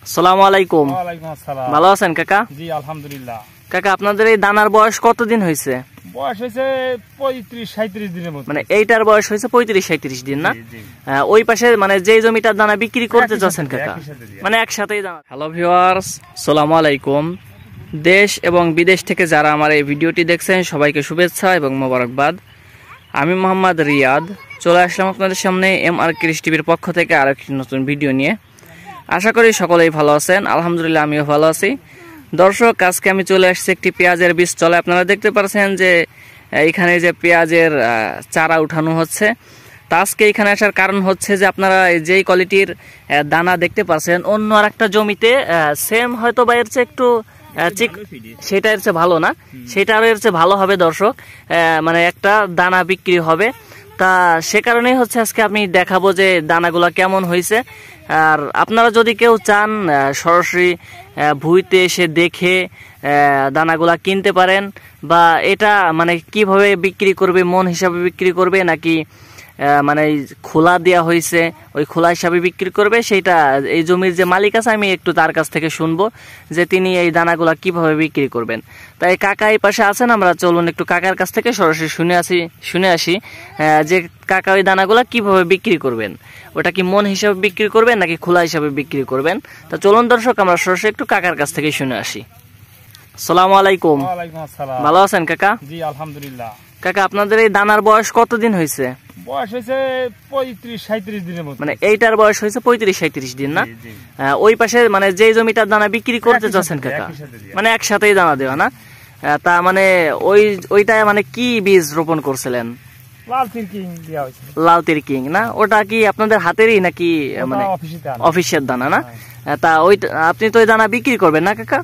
আসসালামু আলাইকুম। ওয়ালাইকুম আসসালাম। ভালো আছেন কাকা? জি আলহামদুলিল্লাহ। কাকা আপনাদের এই দানার বয়স কতদিন হয়েছে? বয়স হয়েছে 35-37 দিনের মতো। মানে এইটার বয়স হয়েছে 35-37 দিন না? জি, জি। ওই পাশে মানে যেই জমিটার দানা বিক্রি করতে যাচ্ছেন কাকা, মানে একসাথেই দানা। হ্যালো ভিউয়ার্স, আসসালামু আলাইকুম। দেশ এবং বিদেশ থেকে যারা আমার এই ভিডিওটি দেখছেন সবাইকে শুভেচ্ছা এবং মোবারকবাদ। আমি মোহাম্মদ রিয়াদ চলে আসলাম আপনাদের সামনে MR কৃষি টিভির পক্ষ থেকে আরেকটি নতুন ভিডিও নিয়ে। আশা করি সকলেই ভালো আছেন, আলহামদুলিল্লাহ আমিও ভালো আছি। দর্শক, আজকে আমি চলে আসছি একটি পেঁয়াজের বীজ চলে। আপনারা দেখতে পাচ্ছেন যে এখানে যে পেঁয়াজের চারা উঠানো হচ্ছে। তা আজকে এখানে আসার কারণ হচ্ছে যে আপনারা যেই কোয়ালিটির দানা দেখতে পাচ্ছেন অন্য আর একটা জমিতে সেম হয়তো বা এর চেয়ে একটু সেটা এর চেয়ে ভালো না, সেটা আরও এর চেয়ে ভালো হবে দর্শক, মানে একটা দানা বিক্রি হবে। তা সে কারণেই হচ্ছে আজকে আমি দেখাবো যে দানাগুলা কেমন হয়েছে। আর আপনারা যদি কেউ চান সরাসরি ভুঁইতে এসে দেখে দানাগুলা কিনতে পারেন, বা এটা মানে কিভাবে বিক্রি করবে, মন হিসাবে বিক্রি করবে নাকি মানে খোলা দেওয়া হয়েছে ওই খোলা হিসাবে বিক্রি করবে, সেইটা এই জমির যে মালিক আছে আমি একটু তার কাছ থেকে শুনবো যে তিনি এই দানাগুলা কিভাবে বিক্রি করবেন। তাই কাকা এই পাশে আছেন, আমরা চলুন একটু কাকার কাছ থেকে সরাসরি শুনে আসি যে কাকা ওই দানাগুলা কিভাবে বিক্রি করবেন, ওটা কি মন হিসাবে বিক্রি করবেন নাকি খোলা হিসাবে বিক্রি করবেন। তা চলুন দর্শক আমরা সরাসরি একটু কাকার কাছ থেকে শুনে আসি। আসসালামু আলাইকুম। ওয়ালাইকুম আসসালাম। ভালো আছেন কাকা? জি আলহামদুলিল্লাহ। কাকা আপনাদের এই দানার বয়স কতদিন হয়েছে? বয়স হয়েছে 35-37 দিনের মতো। মানে এইটার বয়স হয়েছে 35-37 দিন না? ওই পাশে মানে যেই জমিটার দানা বিক্রি করতে যাচ্ছেন কাকা, মানে একসাথেই দানা দেওয়া না? তা মানে ওইটা মানে কি বীজ রোপণ করছিলেন? লাল তিরকিং না? ওটা কি আপনাদের হাতেরই নাকি মানে অফিসের দানা না? তা ওই আপনি তো ওই দানা বিক্রি করবেন না কাকা?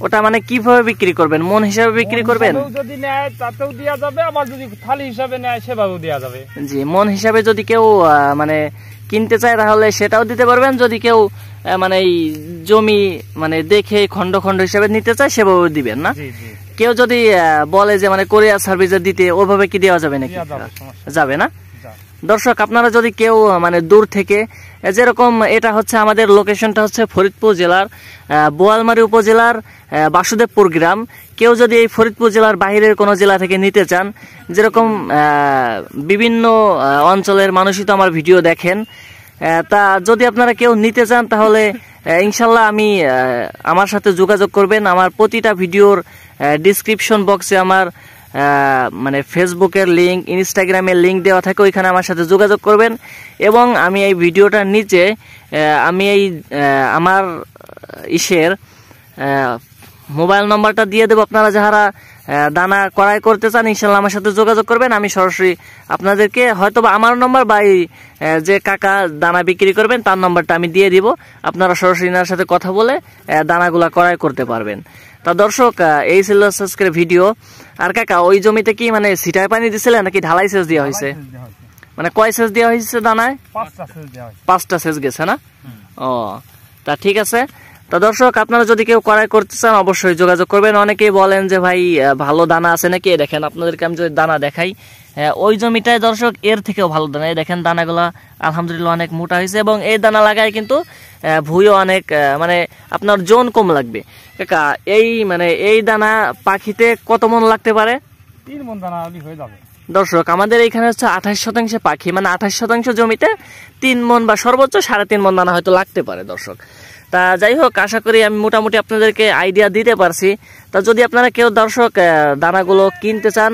ওটা মানে কিভাবে বিক্রি করবেন, মন হিসাবে বিক্রি করবেন? যদি নেয় তাতেও দেওয়া যাবে, আবার যদি থালি হিসাবে নেয় সেভাবেও দেওয়া যাবে। জি, মন হিসাবে যদি কেউ মানে কিনতে চায় তাহলে সেটাও দিতে পারবেন, যদি কেউ মানে এই জমি মানে দেখে খন্ড খন্ড হিসাবে নিতে চায় সেভাবে দিবেন না? কেউ যদি বলে যে মানে কোরিয়ার সার্ভিসে দিতে, ওইভাবে কি দেওয়া যাবে নাকি? যাবে না? দর্শক, আপনারা যদি কেউ মানে দূর থেকে, যেরকম এটা হচ্ছে আমাদের লোকেশনটা হচ্ছে ফরিদপুর জেলার বোয়ালমারী উপজেলার বাসুদেবপুর গ্রাম। কেউ যদি এই ফরিদপুর জেলার বাহিরের কোনো জেলা থেকে নিতে চান, যেরকম বিভিন্ন অঞ্চলের মানুষই তো আমার ভিডিও দেখেন, তা যদি আপনারা কেউ নিতে চান তাহলে ইনশাল্লাহ আমার সাথে যোগাযোগ করবেন। আমার প্রতিটা ভিডিওর ডিসক্রিপশন বক্সে আমার মানে ফেসবুকের লিঙ্ক, ইনস্টাগ্রামের লিঙ্ক দেওয়া থাকে, ওইখানে আমার সাথে যোগাযোগ করবেন। এবং আমি এই ভিডিওটার নিচে আমি এই আমার মোবাইল নম্বরটা দিয়ে দেবো। আপনারা যারা দানা ক্রয় করতে চান ইনশাল্লাহ আমার সাথে যোগাযোগ করবেন। আমি সরাসরি আপনাদেরকে হয়তো বা আমার নম্বর বা যে কাকা দানা বিক্রি করবেন তার নম্বরটা আমি দিয়ে দিব, আপনারা সরাসরি এনার সাথে কথা বলে দানাগুলা ক্রয় করতে পারবেন। তা দর্শক, এই ছিল আজকের ভিডিও। আর কাকা ওই জমিতে কি মানে ছিটায় পানি দিছিলেন নাকি ঢালাই সেচ দেওয়া হয়েছে? মানে কয় সেচ দেওয়া হয়েছে দানায়? 5টা সেচ গেছে না? ও, তা ঠিক আছে। তা দর্শক, আপনারা যদি কেউ ক্রয় করতে চান অবশ্যই যোগাযোগ করবেন। অনেকেই বলেন যে ভাই ভালো দানা আছে নাকি? দেখেন আপনাদেরকে আমি যদি দানা দেখাই, ওই জমিটায় দর্শক এর থেকেও ভালো দানা। এই দেখেন দানাগুলা আলহামদুলিল্লাহ অনেক মোটা হয়েছে, এবং এই দানা লাগায় কিন্তু ভুঁইও অনেক মানে আপনার জন কম লাগবে। কাকা এই দানা পাখিতে কত মন লাগতে পারে? 3 মন দানা হয়ে যাবে। দর্শক, আমাদের এখানে হচ্ছে 28% পাখি, মানে 28% জমিতে 3 মন বা সর্বোচ্চ 3.5 মন দানা হয়তো লাগতে পারে দর্শক। তা যাই হোক, আশা করি আমি মোটামুটি আপনাদেরকে আইডিয়া দিতে পারছি। তা যদি আপনারা কেউ দর্শক দানাগুলো কিনতে চান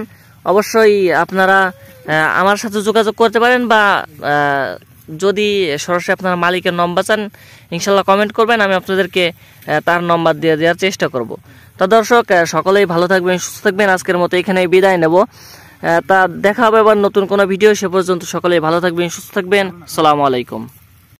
অবশ্যই আপনারা আমার সাথে যোগাযোগ করতে পারেন, বা যদি সরাসরি আপনারা মালিকের নম্বর চান ইনশাল্লাহ কমেন্ট করবেন, আমি আপনাদেরকে তার নম্বর দিয়ে দেওয়ার চেষ্টা করব। তা দর্শক, সকলেই ভালো থাকবেন, সুস্থ থাকবেন। আজকের মতো এখানেই বিদায় নেব। তা দেখা হবে আবার নতুন কোনো ভিডিও। সে পর্যন্ত সকলেই ভালো থাকবেন, সুস্থ থাকবেন। আসসালামু আলাইকুম।